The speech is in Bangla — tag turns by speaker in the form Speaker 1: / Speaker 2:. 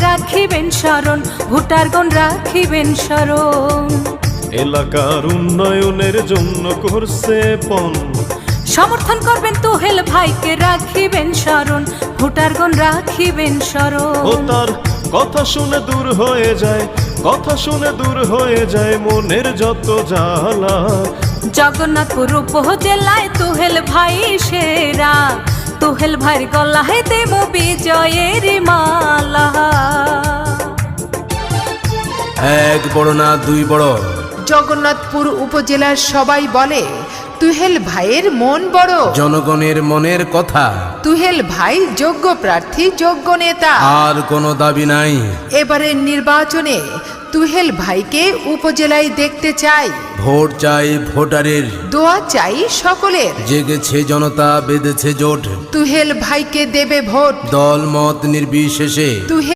Speaker 1: রাখিবেন স্মরণ, ভোটারগণ রাখিবেন স্মরণ।
Speaker 2: এলাকার উন্নয়নের জন্য করছে পণ,
Speaker 1: সমর্থন করবেন তুহেল ভাইকে রাখিবেন স্মরণ, ভোটারগণ রাখিবেন স্মরণ।
Speaker 2: ও তার কথা শুনে দূর হয়ে যায়, কথা শুনে দূর হয়ে যায় মনের যত জ্বালা।
Speaker 1: জগন্নাথপুর উপজেলায় তুহেল ভাই সেরা, তুহেল ভাইয়ের গলায় দেব বিজয়ের মালা।
Speaker 3: এক বড় না দুই বড়,
Speaker 4: জগন্নাথপুর উপজেলার সবাই বলে তুহেল ভাইয়ের মন বড়।
Speaker 3: জনগণের মনের কথা,
Speaker 4: তুহেল ভাই যোগ্য প্রার্থী, যোগ্য নেতা।
Speaker 3: আর কোনো দাবি নাই।
Speaker 4: এবারের নির্বাচনে তুহেল ভাইকে উপজেলায় দেখতে চাই।
Speaker 3: ভোট চাই ভোটারের,
Speaker 4: দোয়া চাই সকলের।
Speaker 3: জেগেছে জনতা, বেঁধেছে জোট,
Speaker 4: তুহেল ভাইকে দেবে ভোট।
Speaker 3: দল মত নির্বিশেষে।
Speaker 4: তুহেল